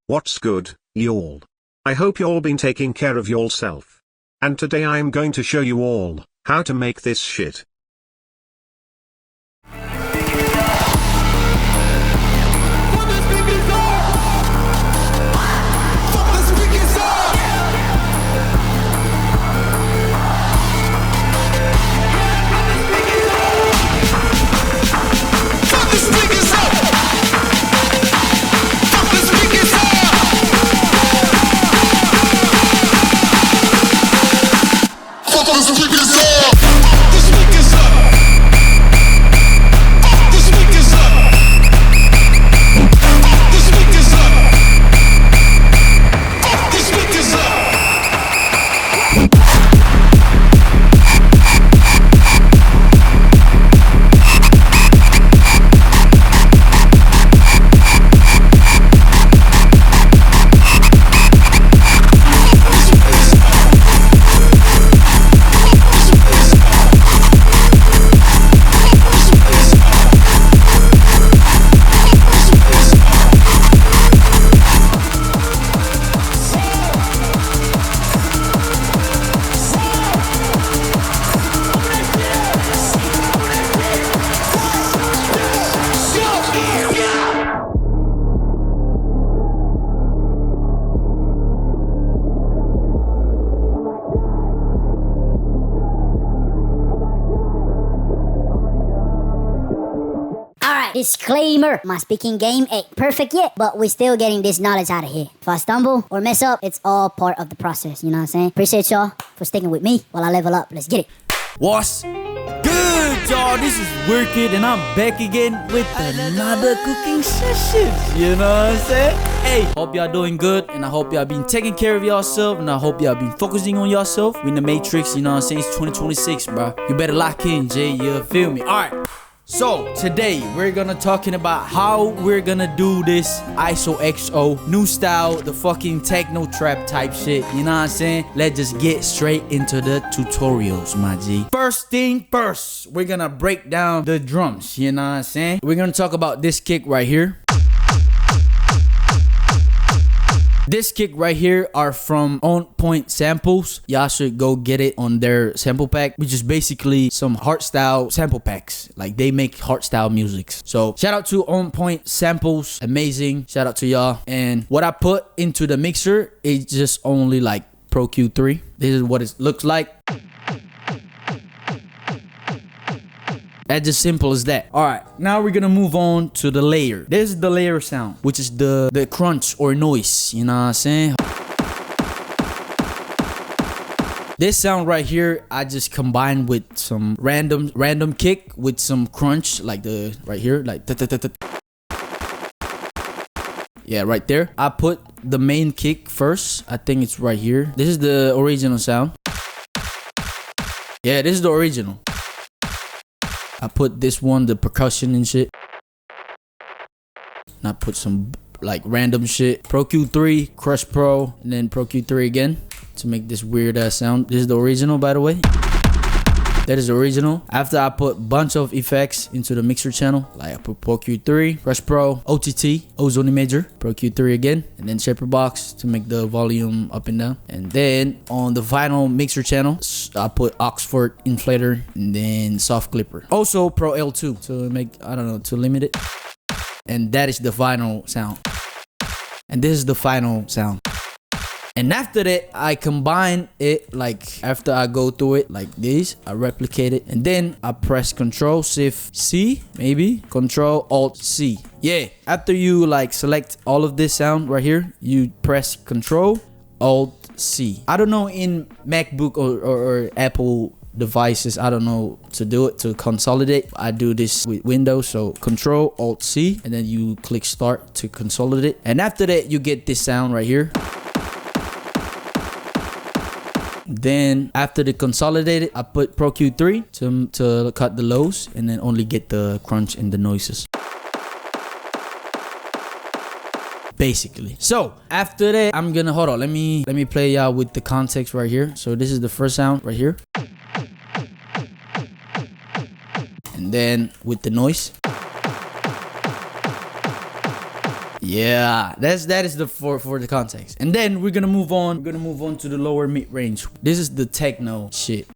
What's good, y'all? I hope y'all been taking care of yourself. And today I am going to show you all how to make this shit. Disclaimer, my speaking game ain't perfect yet, but we're still getting this knowledge out of here. If I stumble or mess up, it's all part of the process, you know what I'm saying? Appreciate y'all for sticking with me while I level up. Let's get it. What's good, y'all? This is WierdKid and I'm back again with another cooking session. You know what I'm saying? Hey, hope y'all doing good and I hope y'all been taking care of yourself and I hope y'all been focusing on yourself. We in the Matrix, you know what I'm saying? It's 2026, bro. You better lock in, Jay. You feel me? Alright. So today we're gonna talking about how we're gonna do this ISOXO new style, the fucking techno trap type shit. You know what I'm saying? Let's just get straight into the tutorials, my G. First thing first, we're gonna break down the drums. You know what I'm saying? We're gonna talk about this kick right here. This kick right here are from On Point Samples. Y'all should go get it on their sample pack, which is basically some hardstyle sample packs. Like they make hardstyle music. So shout out to On Point Samples, amazing. Shout out to y'all. And what I put into the mixer is just only like Pro Q3. This is what it looks like. That's as simple as that. Alright, now we're gonna move on to the layer. This is the layer sound, which is the crunch or noise. You know what I'm saying? This sound right here, I just combined with some random kick with some crunch, like the right here, like yeah, right there. I put the main kick first. I think it's right here. This is the original sound. Yeah, this is the original. I put this one, the percussion and shit. And I put some like random shit. Pro Q3, Crush Pro, and then Pro Q3 again to make this weird ass sound. This is the original, by the way. That is the original. After I put bunch of effects into the mixer channel, like I put Pro Q3, Crush Pro, OTT, Ozone Imager, Pro Q3 again, and then Shaper Box to make the volume up and down. And then on the final mixer channel, I put Oxford Inflator and then Soft Clipper. Also Pro L2 to make, I don't know, to limit it. And that is the final sound. And this is the final sound. And after that, I combine it, like after I go through it like this, I replicate it. And then I press Control Shift C, maybe Control Alt C. Yeah, after you like select all of this sound right here, you press Control Alt C. I don't know in MacBook or Apple devices, I don't know to do it, to consolidate. I do this with Windows, so Control Alt C, and then you click Start to consolidate. And after that, you get this sound right here. Then after the consolidated, I put Pro Q3 to cut the lows and then only get the crunch and the noises. Basically. So after that, I'm gonna hold on. Let me play y'all with the context right here. So this is the first sound right here. And then with the noise. Yeah, that is the for the context. And then we're gonna move on. We're gonna move on to the lower mid range. This is the techno shit.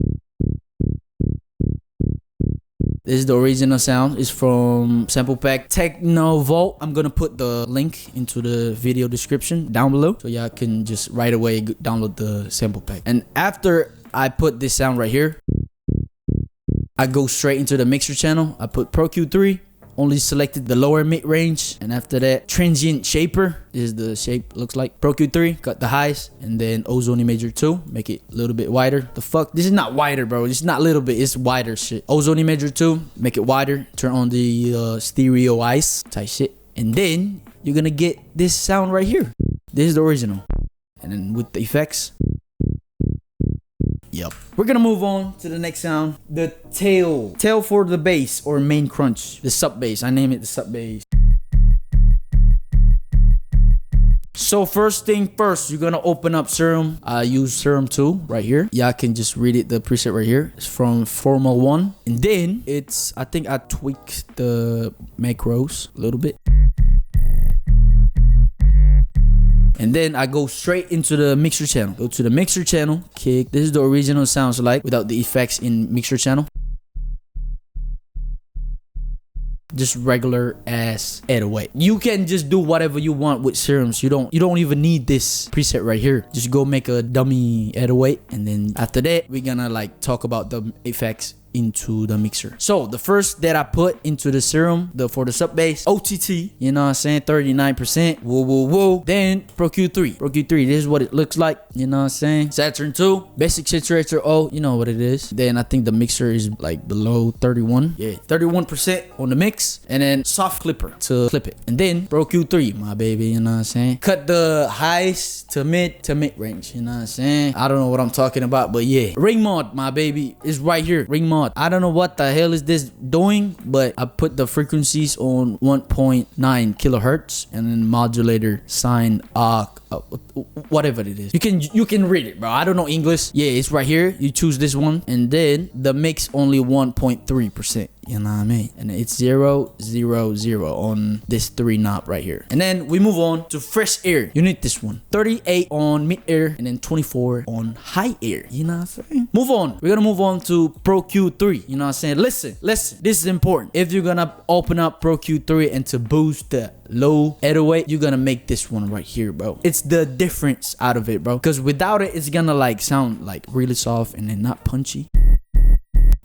This is the original sound. It's from sample pack Teknovault. I'm gonna put the link into the video description down below, so y'all can just right away download the sample pack. And after I put this sound right here, I go straight into the mixer channel. I put Pro Q3. Only selected the lower mid range, and after that, transient shaper. This is the shape looks like. Pro Q3, cut the highs, and then Ozone Imager 2, make it a little bit wider. The fuck? This is not wider, bro. This is not little bit, it's wider shit. Ozone Imager 2, make it wider. Turn on the stereo ice type shit, and then you're gonna get this sound right here. This is the original, and then with the effects. Yep. We're gonna move on to the next sound. The tail. Tail for the bass or main crunch. The sub bass. I name it the sub bass. So first thing first, you're gonna open up Serum. I use Serum 2 right here. Y'all can just read it, the preset right here. It's from Formal 1. And then it's, I think I tweaked the macros a little bit. And then I go straight into the mixer channel. Go to the mixer channel, kick. This is the original sounds like without the effects in mixer channel. Just regular ass 808. You can just do whatever you want with Serums. You don't even need this preset right here. Just go make a dummy 808, and then after that we're gonna like talk about the effects into the mixer. So the first that I put into the Serum, for the sub bass, OTT, you know what I'm saying, 39%, woo woo woo. Then Pro Q3, this is what it looks like, you know what I'm saying. Saturn 2, basic saturator, oh, you know what it is. Then I think the mixer is like below 31, yeah, 31% on the mix, and then soft clipper to clip it. And then Pro Q3, my baby, you know what I'm saying. Cut the highs to mid range, you know what I'm saying. I don't know what I'm talking about, but yeah. Ring mod, my baby, is right here, ring mod. I don't know what the hell is this doing, but I put the frequencies on 1.9 kilohertz and then modulator sine whatever it is. You can read it, bro. I don't know English. Yeah, it's right here. You choose this one, and then the mix only 1.3%. You know what I mean? And it's 0, 0, 0 on this 3 knob right here. And then we move on to fresh air. You need this one. 38 on mid air and then 24 on high air. You know what I'm saying? Move on. We're gonna move on to Pro Q3. You know what I'm saying? Listen. This is important. If you're gonna open up Pro Q3 and to boost the low 808, you're gonna make this one right here, bro. It's the difference out of it, bro. Because without it, it's gonna like sound like really soft and then not punchy.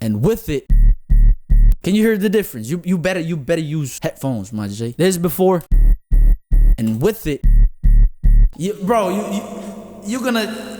And with it, can you hear the difference? You better use headphones, my J. This is before, and with it, you're gonna,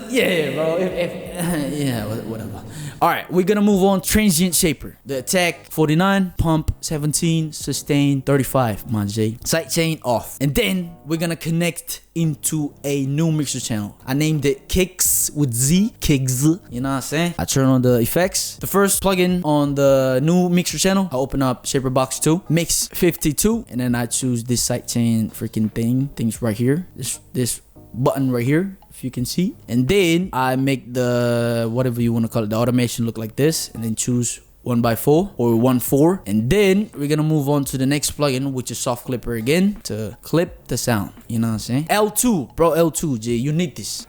yeah, bro. Yeah, whatever. All right, we're gonna move on. Transient shaper. The attack 49, pump 17, sustain 35, my J. Sidechain off, and then we're gonna connect into a new mixer channel. I named it Kicks with Z, Kicks. You know what I'm saying? I turn on the effects. The first plugin on the new mixer channel, I open up Shaper Box 2, mix 52, and then I choose this sidechain freaking things right here. This button right here, if you can see. And then I make the whatever you want to call it, the automation look like this, and then choose 1x4 or 1/4, and then we're gonna move on to the next plugin, which is soft clipper again, to clip the sound. You know what I'm saying? L2, bro, L2, J, you need this.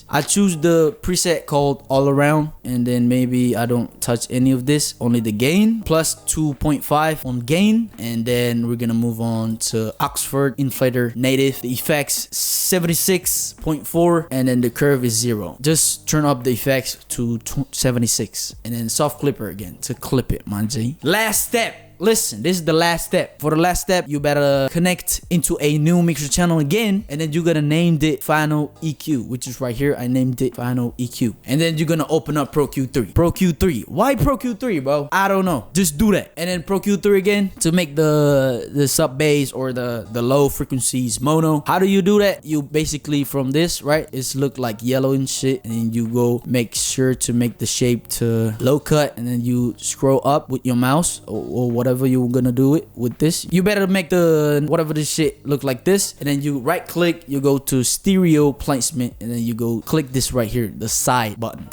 I choose the preset called all around, and then maybe I don't touch any of this, only the gain, plus 2.5 on gain. And then we're gonna move on to Oxford Inflator Native. The effects 76.4, and then the curve is 0. Just turn up the effects to 76, and then soft clipper again to clip it, man G. Last step. Listen, this is the last step. For the last step, you better connect into a new mixer channel again, and then you're gonna name it Final EQ, which is right here. I named it Final EQ. And then you're gonna open up Pro Q3. Pro Q3. Why Pro Q3, bro? I don't know. Just do that. And then Pro Q3 again to make the sub bass or the low frequencies mono. How do you do that? You basically from this, right? It's look like yellow and shit, and then you go make sure to make the shape to low cut, and then you scroll up with your mouse or whatever you're gonna do it with this. You better make the whatever this shit look like this, and then you right click, you go to stereo placement, and then you go click this right here, the side button,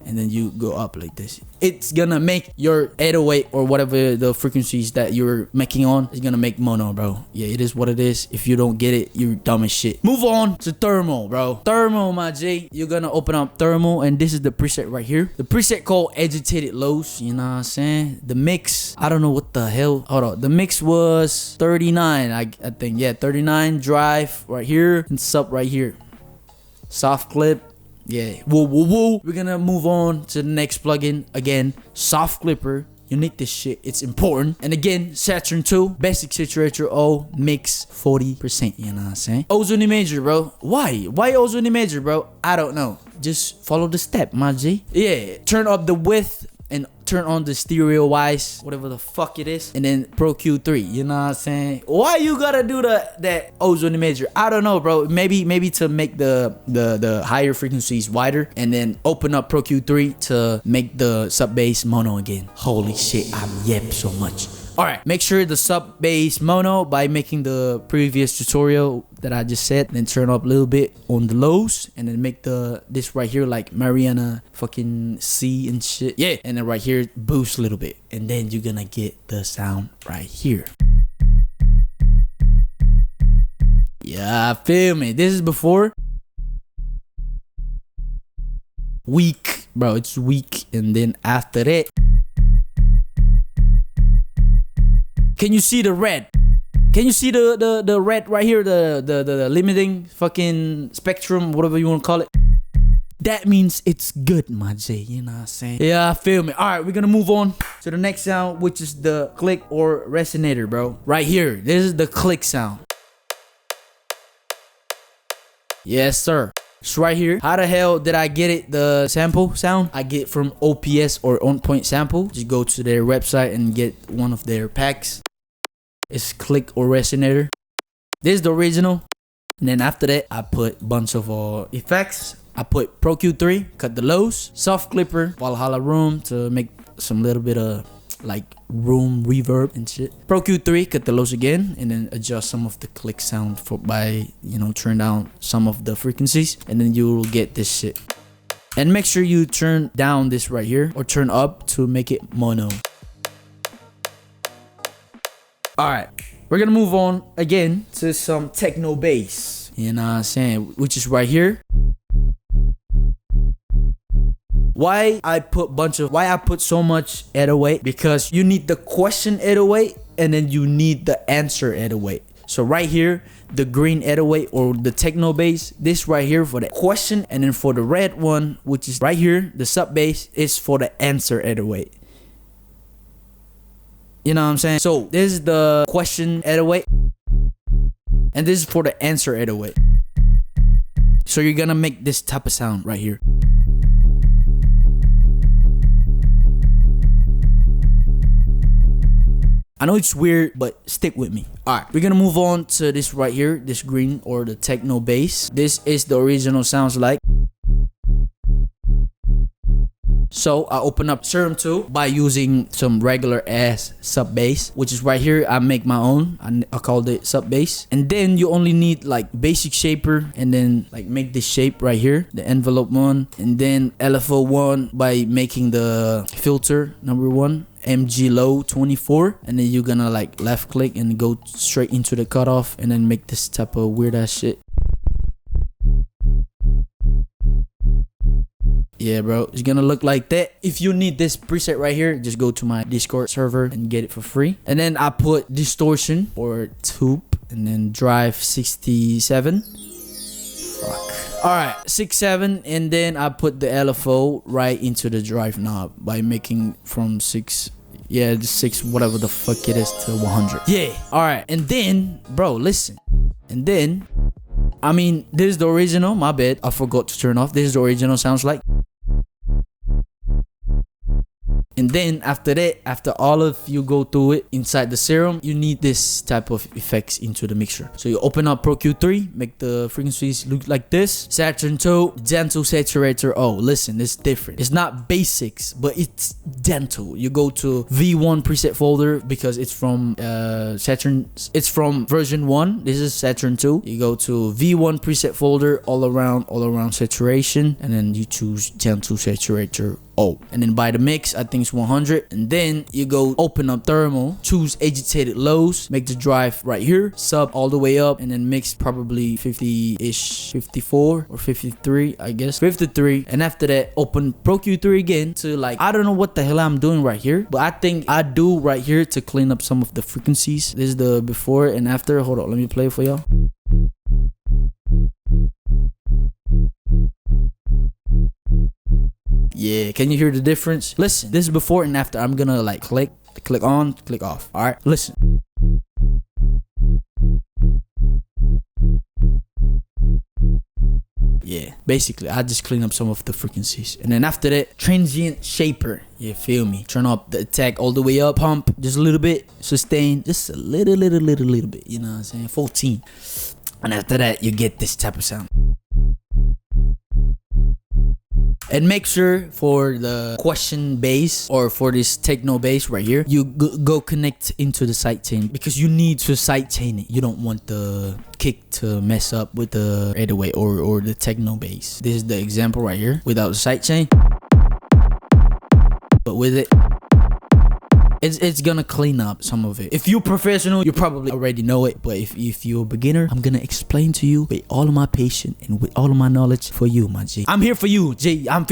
and then you go up like this. It's gonna make your 808 or whatever the frequencies that you're making on, it's gonna make mono, bro. Yeah, it is what it is. If you don't get it, you're dumb as shit. Move on to thermal, bro. Thermal, my G. You're gonna open up thermal, and this is the preset right here. The preset called agitated lows. You know what I'm saying? The mix, I don't know what the hell. Hold on. The mix was 39, I think. Yeah, 39 drive right here and sub right here. Soft clip. Yeah. Woo, woo, woo. We're gonna move on to the next plugin. Again, soft clipper. You need this shit. It's important. And again, Saturn 2, basic saturator O, mix 40%. You know what I'm saying? Ozone Major, bro. Why? Why Ozone Major, bro? I don't know. Just follow the step, my G. Yeah. Turn up the width and turn on the stereo wise, whatever the fuck it is, and then Pro Q3. You know what I'm saying? Why you gotta do that Ozone Major? I don't know, bro. Maybe to make the higher frequencies wider, and then open up Pro Q3 to make the sub bass mono again. Holy shit, I'm yep so much. Alright, make sure the sub bass mono by making the previous tutorial that I just said. Then turn up a little bit on the lows, and then make this right here like Mariana fucking C and shit. Yeah, and then right here boost a little bit, and then you're gonna get the sound right here. Yeah, feel me? This is before. Weak, bro. It's weak, and then after that. Can you see the red? Can you see the red right here? The limiting fucking spectrum, whatever you want to call it. That means it's good, my J. You know what I'm saying? Yeah, feel me. Alright, we're gonna move on to the next sound, which is the click or resonator, bro. Right here. This is the click sound. Yes, sir. It's right here. How the hell did I get it? The sample sound I get from OPS or On Point Sample. Just go to their website and get one of their packs. It's click or resonator. This is the original. And then after that, I put a bunch of effects. I put Pro Q3, cut the lows, soft clipper, Valhalla room to make some little bit of like room reverb and shit. Pro Q3, cut the lows again, and then adjust some of the click sound by, you know, turn down some of the frequencies, and then you will get this shit. And make sure you turn down this right here or turn up to make it mono. Alright, we're gonna move on again to some techno bass. You know what I'm saying? Which is right here. Why I put so much 808? Because you need the question 808 and then you need the answer 808. So right here, the green 808 or the techno bass, this right here for the question, and then for the red one, which is right here, the sub bass, is for the answer 808. You know what I'm saying? So this is the question 808, and this is for the answer 808. So you're gonna make this type of sound right here. I know it's weird, but stick with me. Alright, we're gonna move on to this right here, this green or the techno bass. This is the original sounds like. So I open up Serum 2 by using some regular ass sub bass, which is right here. I make my own. I called it sub bass. And then you only need like basic shaper, and then like make this shape right here, the envelope one, and then LFO 1 by making the filter number 1. MG low 24, and then you're gonna like left click and go straight into the cutoff, and then make this type of weird ass shit. Yeah, bro, it's gonna look like that. If you need this preset right here, just go to my Discord server and get it for free. And then I put distortion or tube, and then drive 67. Fuck. Alright, 6.7, and then I put the LFO right into the drive knob by making from 6, yeah, the 6, whatever the fuck it is, to 100. Yeah, alright, and then, bro, listen. And then, I mean, this is the original, my bad, I forgot to turn off. This is the original sounds like. And then after that, after all of you go through it inside the Serum, you need this type of effects into the mixture. So you open up Pro Q3, make the frequencies look like this. Saturn 2, gentle saturator. Oh, listen, it's different. It's not basics, but it's gentle. You go to V1 preset folder because it's from Saturn. It's from version 1. This is Saturn 2. You go to V1 preset folder, all around saturation, and then you choose gentle saturator. Oh, and then by the mix, I think it's 100, and then you go open up thermal, choose agitated lows, make the drive right here, sub all the way up, and then mix probably 50-ish, 54 or 53, I guess 53. And after that, open Pro Q3 again to like, I don't know what the hell I'm doing right here, but I think I do right here to clean up some of the frequencies. This is the before and after. Hold on, let me play it for y'all. Yeah, can you hear the difference? Listen, this is before and after. I'm gonna like click on, click off. All right, listen. Yeah, basically I just clean up some of the frequencies, and then after that, transient shaper. You feel me? Turn up the attack all the way up, pump just a little bit, sustain just a little bit. You know what I'm saying? 14, and after that, you get this type of sound. And make sure for the question bass or for this techno bass right here, you go connect into the sidechain, because you need to sidechain it. You don't want the kick to mess up with the 808 or the techno bass. This is the example right here without the sidechain, but with it, it's gonna clean up some of it. If you're professional, you probably already know it, but if you're a beginner, I'm gonna explain to you with all of my patience and with all of my knowledge for you, my G. I'm here for you, G. I'm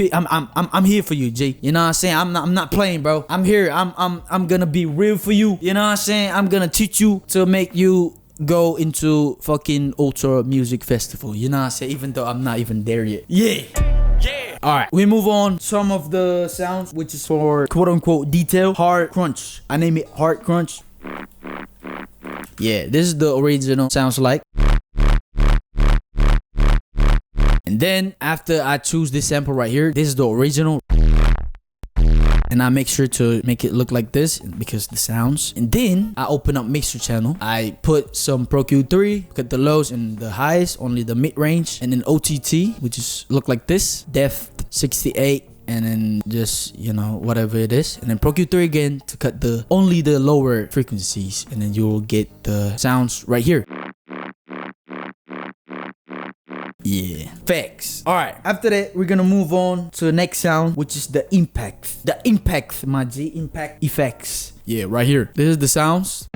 here for you, G. You know what I'm saying? I'm not playing, bro. I'm here. I'm gonna be real for you. You know what I'm saying? I'm gonna teach you to make you go into fucking Ultra Music Festival. You know what I'm saying? Even though I'm not even there yet. Yeah. Alright, we move on. Some of the sounds, which is for quote unquote detail. Hard crunch. I name it hard crunch. Yeah, this is the original sounds like. And then after I choose this sample right here, this is the original. And I make sure to make it look like this because the sounds. And then I open up mixer channel. I put some Pro Q3, cut the lows and the highs, only the mid range, and then OTT, which is look like this, depth 68, and then just, you know, whatever it is, and then Pro Q3 again to cut the only the lower frequencies, and then you will get the sounds right here. Yeah, facts. All right, after that, we're gonna move on to the next sound, which is the impact. The impact, my G, impact effects. Yeah, right here. This is the sounds.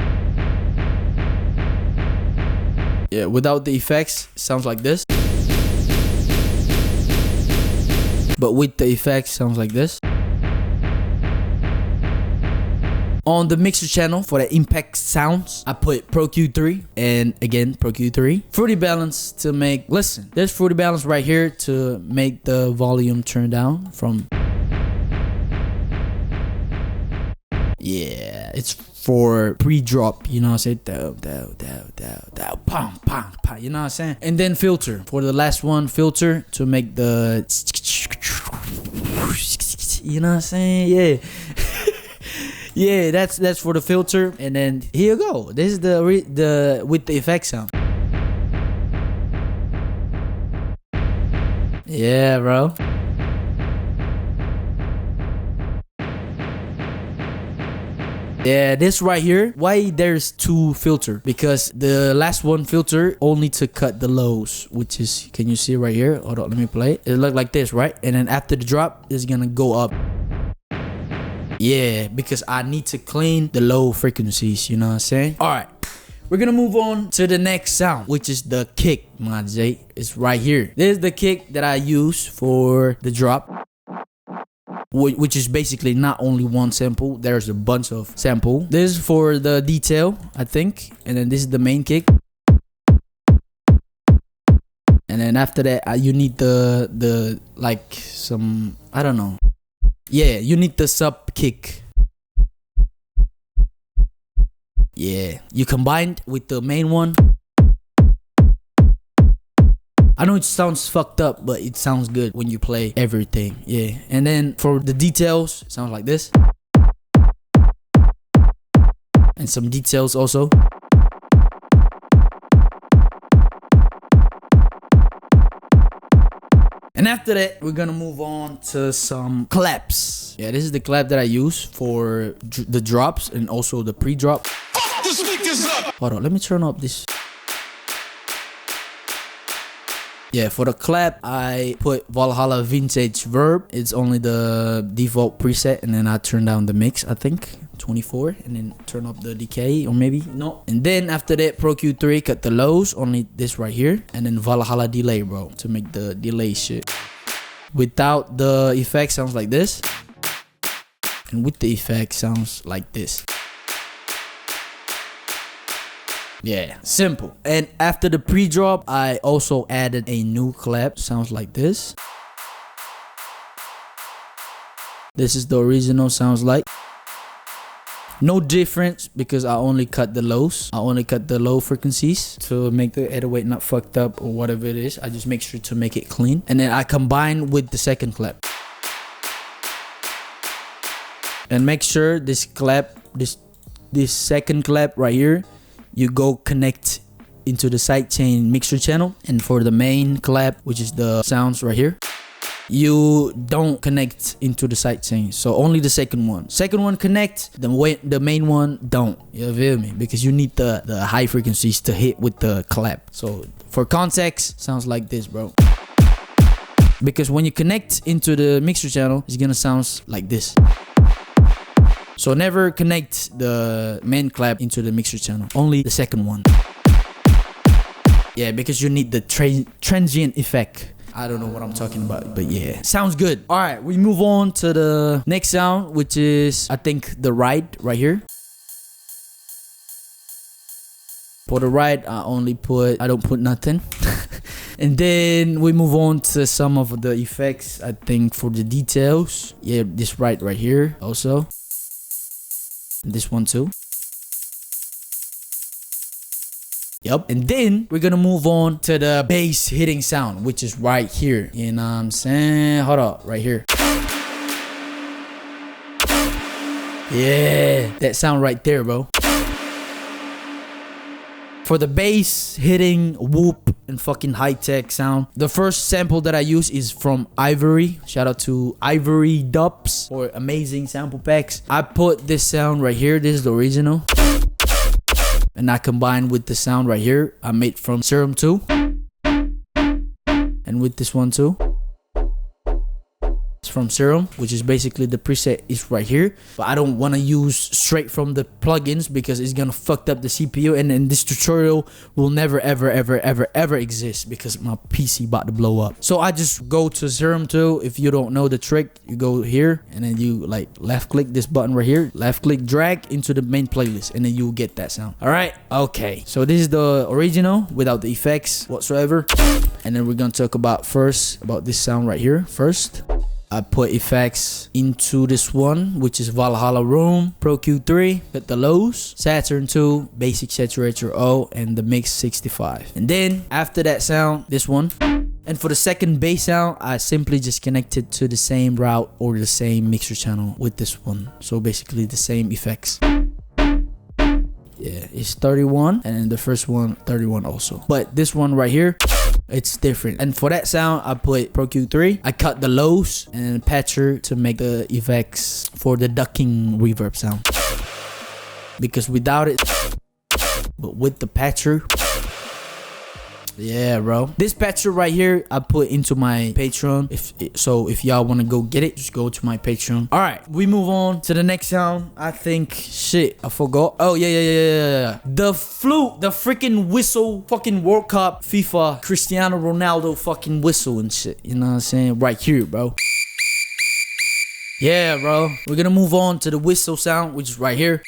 Yeah, without the effects, sounds like this. But with the effects, sounds like this. On the mixer channel for the impact sounds, I put Pro Q3 and again Pro Q3. Fruity balance to make, listen, there's fruity balance right here to make the volume turn down from. Yeah, it's for pre-drop, you know what I'm saying? Down, pam, pam, pam, you know what I'm saying? And then filter, for the last one, filter to make the, you know what I'm saying? Yeah. Yeah, that's for the filter, and then here you go. This is the with the effect sound. Yeah, bro. Yeah, this right here, why there's two filter? Because the last one filter only to cut the lows, which is, can you see right here? Hold on, let me play it. It look like this, right? And then after the drop, it's gonna go up. Yeah, because I need to clean the low frequencies, you know what I'm saying? All right, we're gonna move on to the next sound, which is the kick, my J. It's right here. This is the kick that I use for the drop, which is basically not only one sample. There's a bunch of sample. This is for the detail, I think, and then this is the main kick. And then after that, you need the like some, I don't know. Yeah, you need the sub kick. Yeah, you combined with the main one. I know it sounds fucked up, but it sounds good when you play everything. Yeah, and then for the details, it sounds like this. and some details also. And after that, we're gonna move on to some claps. Yeah, this is the clap that I use for the drops and also the pre-drop. Hold on, let me turn up this. Yeah, for the clap, I put Valhalla Vintage Verb. It's only the default preset, and then I turn down the mix, I think, 24, and then turn up the decay, or maybe no. And then after that, Pro Q3, cut the lows, only this right here, and then Valhalla delay, bro, to make the delay shit. Without the effect, sounds like this, and with the effect, sounds like this. Yeah, simple. And after the pre-drop, I also added a new clap. Sounds like this. This is the original, sounds like. No difference because I only cut the lows. I only cut the low frequencies to make the 808 not fucked up or whatever it is. I just make sure to make it clean. And then I combine with the second clap. And make sure this clap, this second clap right here, you go connect into the sidechain mixer channel. And for the main clap, which is the sounds right here, you don't connect into the sidechain. So only the second one. Second one connect, the main one don't. You feel me? Because you need the high frequencies to hit with the clap. So for context, sounds like this, bro. Because when you connect into the mixer channel, it's gonna sound like this. So never connect the main clap into the mixer channel, only the second one. Yeah, because you need the transient effect. I don't know what I'm talking about, but yeah, sounds good. All right, we move on to the next sound, which is, I think, the ride right here. For the ride, I don't put nothing. And then we move on to some of the effects, I think, for the details. Yeah, this ride right here also. This one too. Yep. And then we're gonna move on to the bass hitting sound, which is right here. You know what I'm saying? Hold up, right here. Yeah, that sound right there, bro. For the bass hitting whoop and fucking high-tech sound, the first sample that I use is from Ivory. Shout out to Ivory Dubs for amazing sample packs. I put this sound right here. This is the original. And I combine with the sound right here I made from Serum 2. And with this one too. It's from Serum, which is basically the preset is right here. But I don't want to use straight from the plugins because it's gonna fuck up the CPU. And then this tutorial will never ever exist because my PC about to blow up. So I just go to Serum 2. If you don't know the trick, you go here and then you like left click this button right here, left click drag into the main playlist, and then you will get that sound. All right, okay, so this is the original without the effects whatsoever. And then we're gonna talk about this sound right here first. I put effects into this one, which is Valhalla Room, Pro Q3, cut the lows, Saturn 2, Basic Saturator O, and the Mix 65. And then after that sound, this one. And for the second bass sound, I simply just connected to the same route or the same mixer channel with this one. So basically the same effects. Yeah, it's 31, and then the first one 31 also. But this one right here, it's different. And for that sound, I put Pro Q3. I cut the lows and patcher to make the effects for the ducking reverb sound. Because without it, but with the patcher, yeah, bro. This patcher right here, I put into my Patreon. If y'all want to go get it, just go to my Patreon. All right, we move on to the next sound. I think, shit, I forgot. Oh, yeah. The flute, the freaking whistle, fucking World Cup, FIFA, Cristiano Ronaldo fucking whistle and shit. You know what I'm saying? Right here, bro. Yeah, bro. We're gonna move on to the whistle sound, which is right here.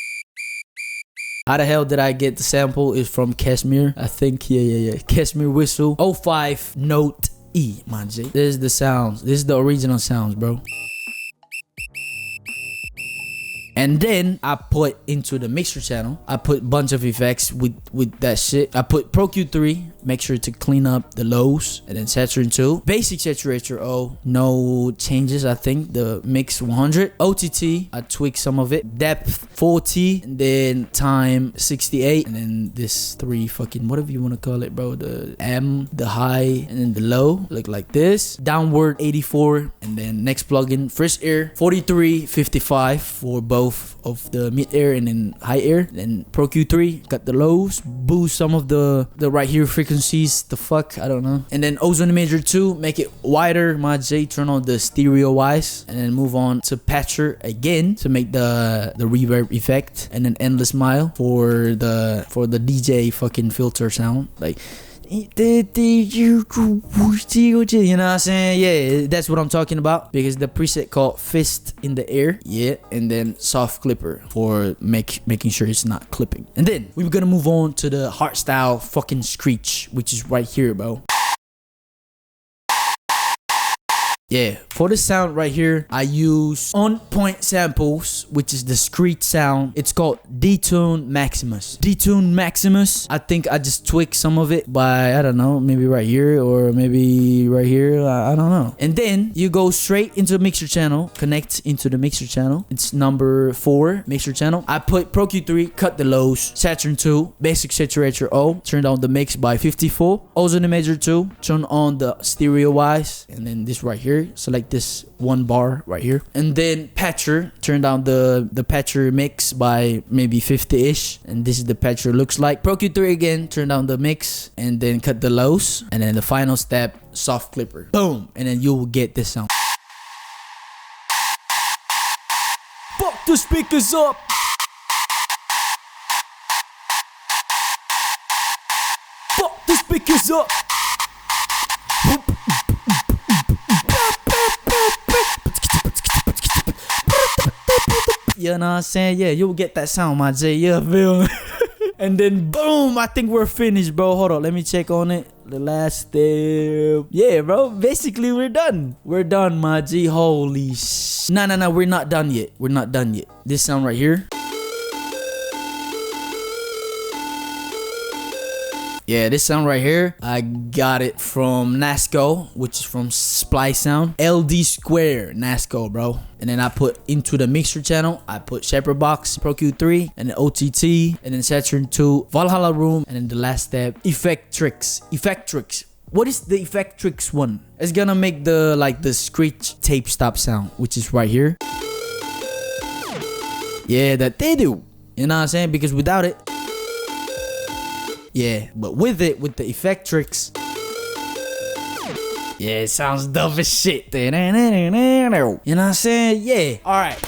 How the hell did I get the sample? Is from Kashmir. I think, yeah. Kashmir whistle. 05 note E, my J. This is the sounds. This is the original sounds, bro. And then I put into the mixer channel, I put bunch of effects with that shit. I put Pro Q3, make sure to clean up the lows, and then saturation 2. Basic saturator O, no changes. I think the mix 100. OTT, I tweak some of it. Depth 40, and then time 68, and then this 3 fucking whatever you want to call it, bro. The M, the high, and then the low look like this. Downward 84, and then next plugin Fresh Air 4355 for both of the mid air and then high air. Then Pro Q3, got the lows, boost some of the right here frequencies. The fuck, I don't know. And then Ozone Major 2, make it wider. My J, turn on the stereo wise, and then move on to Patcher again to make the reverb effect, and then Endless Mile for the DJ fucking filter sound, like. You know what I'm saying? Yeah, that's what I'm talking about, because the preset called Fist in the Air, yeah, and then Soft Clipper for making sure it's not clipping. And then we're gonna move on to the hardstyle fucking screech, which is right here, bro. Yeah, for the sound right here, I use on-point samples, which is the screech sound. It's called Detune Maximus. Detune Maximus, I think I just tweak some of it by, I don't know, maybe right here or maybe right here. I don't know. And then you go straight into the mixer channel, connect into the mixer channel. It's number 4 mixer channel. I put Pro Q3, cut the lows, saturation 2, basic saturator O, turn down the mix by 54, Ozone Major 2, turn on the stereo wise, and then this right here. Select this 1 bar right here, and then Patcher, turn down the Patcher mix by maybe 50-ish, and this is the Patcher looks like. Pro Q3 again, turn down the mix, and then cut the lows, and then the final step, Soft Clipper, boom, and then you will get this sound. Fuck the speakers up. Fuck the speakers up. You know what I'm saying? Yeah, you'll get that sound, my J. Yeah, feel me? And then boom, I think we're finished, bro. Hold on, let me check on it. The last step. Yeah, bro. Basically, we're done. We're done, my G. Holy sh. No, we're not done yet. We're not done yet. This sound right here. Yeah, this sound right here, I got it from NXSTY, which is from Splice Sound. LD Square NXSTY, bro. And then I put into the mixer channel, I put Shepherd Box, Pro Q3, and then OTT, and then Saturation 2, Valhalla Room, and then the last step, Effectrix. Effectrix. What is the Effectrix one? It's gonna make the screech tape stop sound, which is right here. Yeah, that they do. You know what I'm saying? Because without it, yeah, but with it, with the Effectrix, yeah, it sounds dope as shit. You know what I'm saying? Yeah. Alright.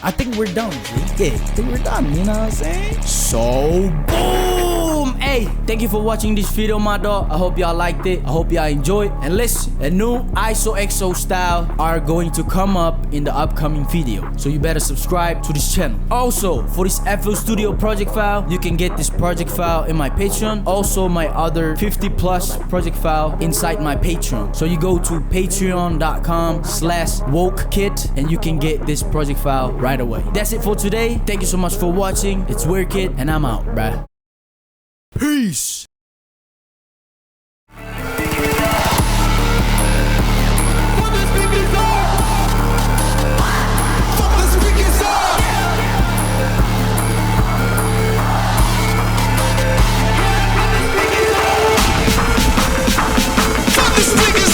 I think we're done, G. Yeah, I think we're done. You know what I'm saying? So, boom! Hey, thank you for watching this video, my dog. I hope y'all liked it. I hope y'all enjoyed. And listen, a new ISOXO style are going to come up in the upcoming video. So you better subscribe to this channel. Also, for this FL Studio project file, you can get this project file in my Patreon. Also, my other 50+ project file inside my Patreon. So you go to patreon.com/WokeKid and you can get this project file right away. That's it for today. Thank you so much for watching. It's WierdKid and I'm out, bruh. Peace. Speakers